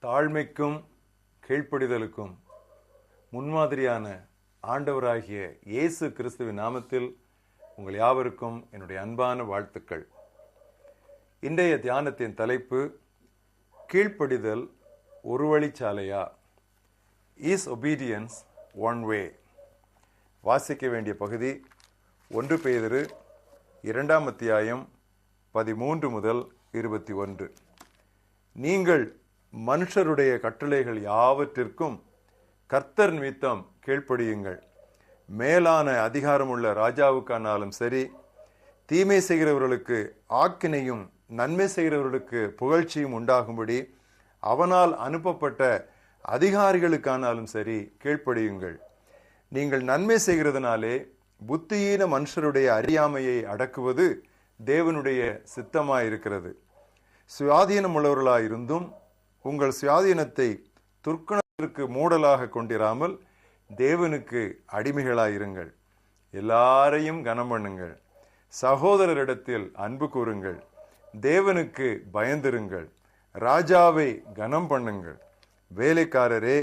தாழ்மைக்கும் கீழ்ப்படிதலுக்கும் முன்மாதிரியான ஆண்டவராகிய இயேசு கிறிஸ்துவின் நாமத்தில் உங்கள் யாவருக்கும் என்னுடைய அன்பான வாழ்த்துக்கள். இன்றைய தியானத்தின் தலைப்பு, கீழ்ப்படிதல் ஒரு வழிச்சாலையா? Is obedience one way? வாசிக்க வேண்டிய பகுதி 1 பேதுரு 2 அத்தியாயம் 13 முதல் 21. நீங்கள் மனுஷருடைய கட்டளைகள் யாவற்றிற்கும் கர்த்தர் நிமித்தம் கீழ்ப்படியுங்கள். மேலான அதிகாரமுள்ள ராஜாவுக்கானாலும் சரி, தீமை செய்கிறவர்களுக்கு ஆக்கினையும் நன்மை செய்கிறவர்களுக்கு புகழ்ச்சியும் உண்டாகும்படி அவனால் அனுப்பப்பட்ட அதிகாரிகளுக்கானாலும் சரி கீழ்ப்படியுங்கள். நீங்கள் நன்மை செய்கிறதுனாலே புத்தியீன மனுஷருடைய அறியாமையை அடக்குவது தேவனுடைய சித்தமாயிருக்கிறது. சுயாதீனம் உள்ளவர்களாயிருந்தும் உங்கள் சுயாதீனத்தை துர்க்குணத்திற்கு மூடலாக கொண்டிராமல் தேவனுக்கு அடிமைகளாயிருங்கள். எல்லாரையும் கனம் பண்ணுங்கள். சகோதரரிடத்தில் அன்பு கூறுங்கள். தேவனுக்கு பயந்திருங்கள். ராஜாவை கனம் பண்ணுங்கள். வேலைக்காரரே,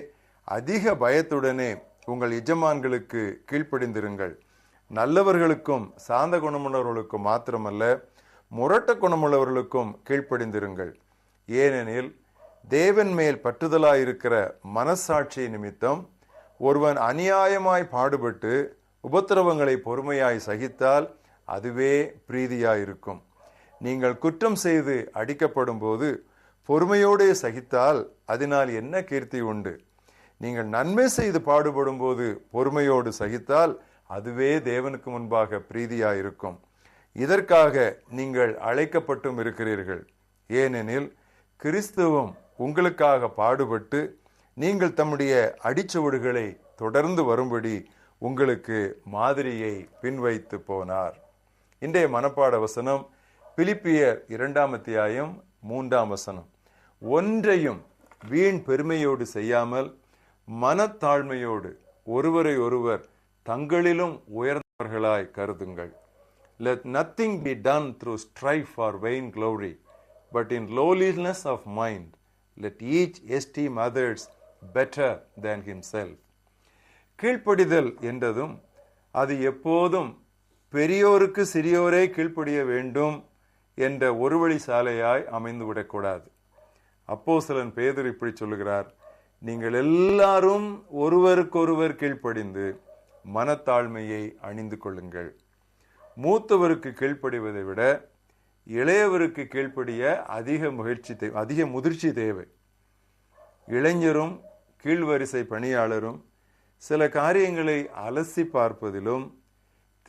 அதிக பயத்துடனே உங்கள் எஜமான்களுக்கு கீழ்ப்படிந்திருங்கள். நல்லவர்களுக்கும் சாந்த குணமுள்ளவர்களுக்கும் மாத்திரமல்ல, முரட்ட குணமுள்ளவர்களுக்கும் கீழ்ப்படிந்திருங்கள். ஏனெனில் தேவன் மேல் பற்றுதலாயிருக்கிற மனசாட்சி நிமித்தம் ஒருவன் அநியாயமாய் பாடுபட்டு உபத்திரவங்களை பொறுமையாய் சகித்தால் அதுவே பிரீதியாயிருக்கும். நீங்கள் குற்றம் செய்து அடிக்கப்படும் போது பொறுமையோடு சகித்தால் அதனால் என்ன கீர்த்தி உண்டு? நீங்கள் நன்மை செய்து பாடுபடும் போது பொறுமையோடு சகித்தால் அதுவே தேவனுக்கு முன்பாக பிரீதியாயிருக்கும். இதற்காக நீங்கள் அழைக்கப்பட்டும் இருக்கிறீர்கள். ஏனெனில் கிறிஸ்துவும் உங்களுக்காக பாடுபட்டு நீங்கள் தம்முடைய அடிச்சுவடுகளை தொடர்ந்து வரும்படி உங்களுக்கு மாதிரியை பின்வைத்து போனார். இன்றைய மனப்பாட வசனம் பிலிப்பியர் 2 அத்தியாயம் 3 வசனம். ஒன்றையும் வீண் பெருமையோடு செய்யாமல் மனத்தாழ்மையோடு ஒருவரை ஒருவர் தங்களிலும் உயர்ந்தவர்களாய் கருதுங்கள். Let nothing be done through strife or vain glory, but in lowliness of mind let each esteem others better than himself. கீழ்ப்படிதல் என்றதும் அது எப்போதும் பெரியோருக்கு சிறியோரே கீழ்ப்படிய வேண்டும் என்ற ஒரு வழி சாலையாய் அமைந்து விடக்கூடாது. அப்போஸ்தலன் பேதுரு இப்படி சொல்லுகிறார், நீங்கள் எல்லாரும் ஒருவருக்கொருவர் கீழ்ப்படிந்து மனத்தாழ்மையை அணிந்து கொள்ளுங்கள். மூத்தவருக்கு கீழ்ப்படிவதை விட இளையவருக்கு கீழ்ப்படிய அதிக முதிர்ச்சி தேவை. இளைஞரும் கீழ்வரிசை பணியாளரும் சில காரியங்களை அலசி பார்ப்பதிலும்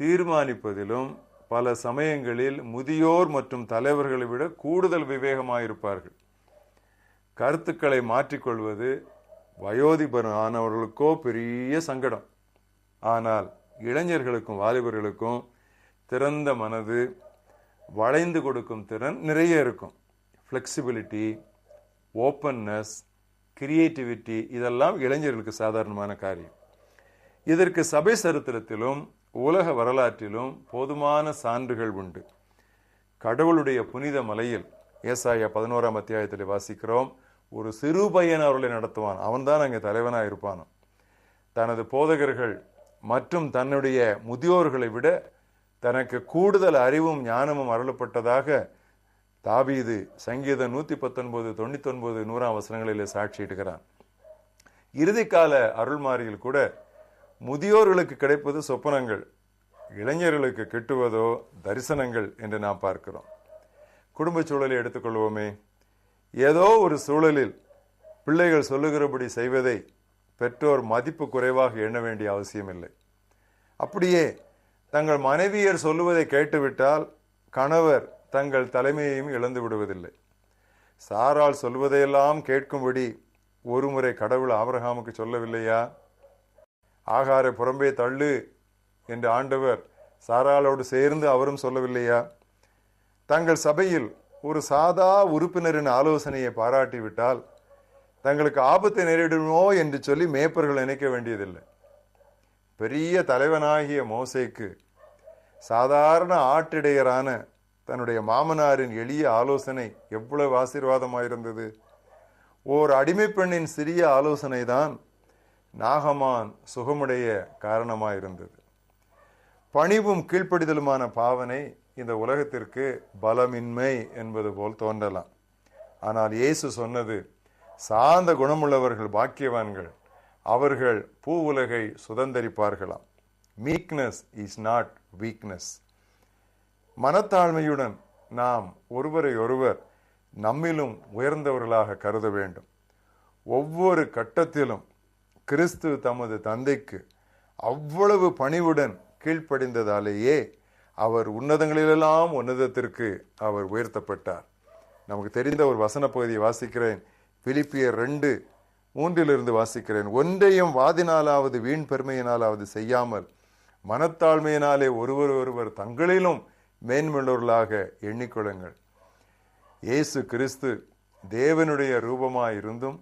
தீர்மானிப்பதிலும் பல சமயங்களில் முதியோர் மற்றும் தலைவர்களை விட கூடுதல் விவேகமாயிருப்பார்கள். கருத்துக்களை மாற்றிக்கொள்வது வயோதிபரானவர்களுக்கோ பெரிய சங்கடம். ஆனால் இளைஞர்களுக்கும் வாலிபர்களுக்கும் திறந்த மனது, வளைந்து கொடுக்கும் திறன் நிறைய இருக்கும். ஃப்ளெக்சிபிலிட்டி, ஓப்பன்னஸ், கிரியேட்டிவிட்டி, இதெல்லாம் இளைஞர்களுக்கு சாதாரணமான காரியம். இதற்கு சபை சரித்திரத்திலும் உலக வரலாற்றிலும் போதுமான சான்றுகள் உண்டு. கடவுளுடைய புனித மலையில் ஏசாயா 11 அத்தியாயத்தில் வாசிக்கிறோம், ஒரு சிறு பையன் அவர்களை நடத்துவான், அவன்தான் அங்கே தலைவனாக இருப்பானோ. தனது போதகர்கள் மற்றும் தன்னுடைய முதியோர்களை விட தனக்கு கூடுதல் அறிவும் ஞானமும் அருளப்பட்டதாக தாவீது சங்கீதம் 119, 99, 100 வசனங்களிலே சாட்சியிடுகிறான். இறுதிக்கால அருள்மாரியில் கூட முதியோர்களுக்கு கிடைப்பது சொப்பனங்கள், இளைஞர்களுக்கு கிட்டுவதோ தரிசனங்கள் என்று நாம் பார்க்கிறோம். குடும்ப சூழலை எடுத்துக்கொள்வோமே. ஏதோ ஒரு சூழலில் பிள்ளைகள் சொல்லுகிறபடி செய்வதை பெற்றோர் மதிப்பு குறைவாக எண்ண வேண்டிய அவசியம் இல்லை. அப்படியே தங்கள் மனைவியர் சொல்லுவதை கேட்டுவிட்டால் கணவர் தங்கள் தலைமையையும் இழந்து விடுவதில்லை. சாராள் சொல்வதையெல்லாம் கேட்கும்படி ஒருமுறை கடவுள் ஆபிரகாமுக்கு சொல்லவில்லையா? ஆகாரை புறம்பே தள்ளு என்று ஆண்டவர் சாராளோடு சேர்ந்து அவரும் சொல்லவில்லையா? தங்கள் சபையில் ஒரு சாதா உறுப்பினரின் ஆலோசனையை பாராட்டிவிட்டால் தங்களுக்கு ஆபத்தை நேரிடுமோ என்று சொல்லி மேய்ப்பர்கள் நினைக்க வேண்டியதில்லை. பெரிய தலைவனாகிய மோசேக்கு சாதாரண ஆட்டிடையரான தன்னுடைய மாமனாரின் எளிய ஆலோசனை எவ்வளவு ஆசீர்வாதமாயிருந்தது. ஓர் அடிமை பெண்ணின் சிறிய ஆலோசனை தான் நாகமான் சுகமுடைய காரணமாயிருந்தது. பணிவும் கீழ்ப்படிதலுமான பாவனை இந்த உலகத்திற்கு பலமின்மை என்பது போல் தோன்றலாம். ஆனால் இயேசு சொன்னது, சார்ந்த குணமுள்ளவர்கள் பாக்கியவான்கள், அவர்கள் பூ உலகை சுதந்தரிப்பார்களாம். Meekness is not weakness. மனத்தாழ்மையுடன் நாம் ஒருவரை ஒருவர் நம்மிலும் உயர்ந்தவர்களாக கருத வேண்டும். ஒவ்வொரு கட்டத்திலும் கிறிஸ்து தமது தந்தைக்கு அவ்வளவு பணிவுடன் கீழ்ப்படிந்ததாலேயே அவர் உன்னதங்களிலெல்லாம் உன்னதத்திற்கு அவர் உயர்த்தப்பட்டார். நமக்கு தெரிந்த ஒரு வசன பகுதியை வாசிக்கிறேன். பிலிப்பியர் 2:3 வாசிக்கிறேன். ஒன்றையும் வாதினாலாவது வீண் பெருமையினாலாவது செய்யாமல் மனத்தாழ்மையினாலே ஒருவர் தங்களிலும் மேன்மையுள்ளவர்களாக எண்ணிக்கொள்ளுங்கள். இயேசு கிறிஸ்து தேவனுடைய ரூபமாயிருந்தும்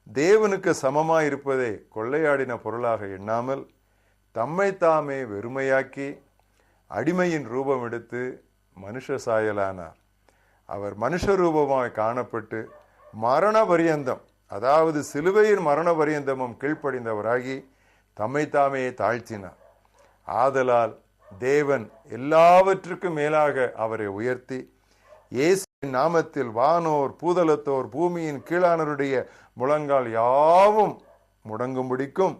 தேவனுக்கு சமமாயிருப்பதை கொள்ளையாடின பொருளாக எண்ணாமல் தம்மை தாமே வெறுமையாக்கி அடிமையின் ரூபம் எடுத்து மனுஷ சாயலானார். அவர் மனுஷ ரூபமாய் காணப்பட்டு மரண பரியந்தம், அதாவது சிலுவையின் மரண பரியந்தமும் கீழ்ப்படிந்தவராகி தம்மை தாமே தாழ்த்தினார். ஆதலால் தேவன் எல்லாவற்றுக்கும் மேலாக அவரை உயர்த்தி இயேசுவின் நாமத்தில் வானோர் பூதலத்தோர் பூமியின் கீழானருடைய முழங்கால் யாவும் முடங்கும்படிக்கும்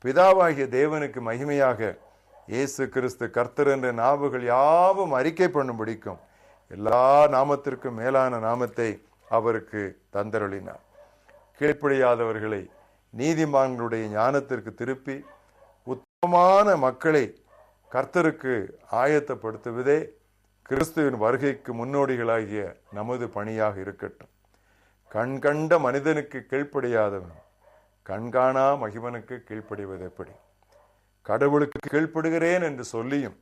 பிதாவாகிய தேவனுக்கு மகிமையாக இயேசு கிறிஸ்து கர்த்தர் என்ற நாவுகள் யாவும் அறிக்கை பண்ணும்படிக்கும் எல்லா நாமத்திற்கும் மேலான நாமத்தை அவருக்கு தந்தருளினார். கீழ்ப்படியாதவர்களை நீதிமான்களுடைய ஞானத்திற்கு திருப்பி உத்தமமான மக்களை கர்த்தருக்கு ஆயத்தப்படுத்துவதே கிறிஸ்துவின் வருகைக்கு முன்னோடிகளாகிய நமது பணியாக இருக்கட்டும். கண்கண்ட மனிதனுக்கு கீழ்ப்படியாதவன் கண்காணா மகிமனுக்கு கீழ்ப்படிவது எப்படி? கடவுளுக்கு கீழ்ப்படுகிறேன் என்று சொல்லியும்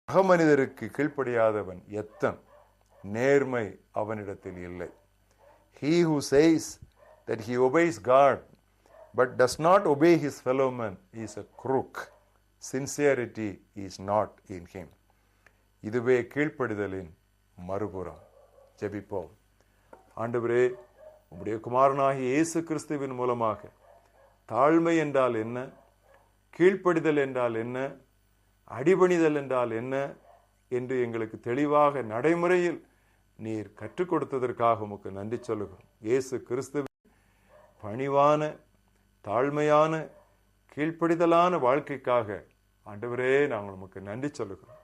சக மனிதருக்கு கீழ்ப்படியாதவன் எத்தன்? நேர்மை அவனிடத்தில் இல்லை. He who says that he obeys God but does not obey his fellow man is a crook. Sincerity is not in him. இதுவே கீழ்ப்படிதலின் மறுபுறம். ஜெபிப்போம். ஆண்டவரே, உம்முடைய குமாரனாகிய இயேசு கிறிஸ்துவின் மூலமாக தாழ்மை என்றால் என்ன, கீழ்ப்படிதல் என்றால் என்ன, அடிபணிதல் என்றால் என்ன என்று எங்களுக்கு தெளிவாக நடைமுறையில் நீர் கற்றுக் கொடுத்ததற்காக உமக்கு நன்றி சொல்லுகிறோம். இயேசு கிறிஸ்துவின் பணிவான, தாழ்மையான, கீழ்ப்படிதலான வாழ்க்கைக்காக ஆண்டவரே நாங்கள் உமக்கு நன்றி சொல்லுகிறோம்.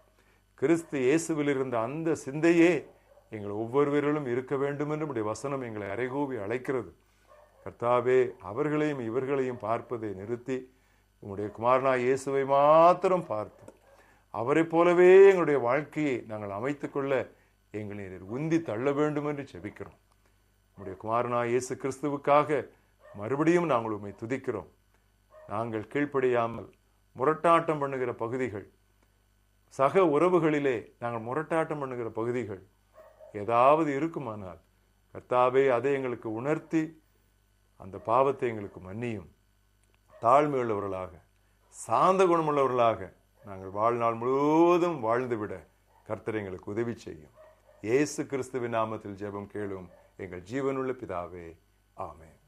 கிறிஸ்து இயேசுவில் இருந்த அந்த சிந்தையே எங்கள் ஒவ்வொருவரிலும் இருக்க வேண்டும் என்று உம்முடைய வசனம் எங்களை அறைகூவி அழைக்கிறது. கர்த்தாவே, அவர்களையும் இவர்களையும் பார்ப்பதை நிறுத்தி உம்முடைய குமாரனாய் இயேசுவை மாத்திரம் பார்த்து அவரை போலவே எங்களுடைய வாழ்க்கையை நாங்கள் அமைத்துக் கொள்ள எங்களை உந்தி தள்ள வேண்டும் என்று ஜெபிக்கிறோம். உம்முடைய குமாரனாய் இயேசு கிறிஸ்துவுக்காக மறுபடியும் நாங்கள் உம்மை துதிக்கிறோம். நாங்கள் கீழ்ப்படியாமல் முரட்டாட்டம் பண்ணுகிற பகுதிகள், சக உறவுகளிலே நாங்கள் முரட்டாட்டம் பண்ணுகிற பகுதிகள் ஏதாவது இருக்குமானால் கர்த்தாவே அதை எங்களுக்கு உணர்த்தி அந்த பாவத்தை எங்களுக்கு மன்னியும். தாழ்மையுள்ளவர்களாக, சாந்த குணமுள்ளவர்களாக நாங்கள் வாழ்நாள் முழுவதும் வாழ்ந்துவிட கர்த்தர் எங்களுக்கு உதவி செய்யும். இயேசு கிறிஸ்துவின் நாமத்தில் ஜெபம் கேளும் எங்கள் ஜீவனுள்ள பிதாவே, ஆமென்.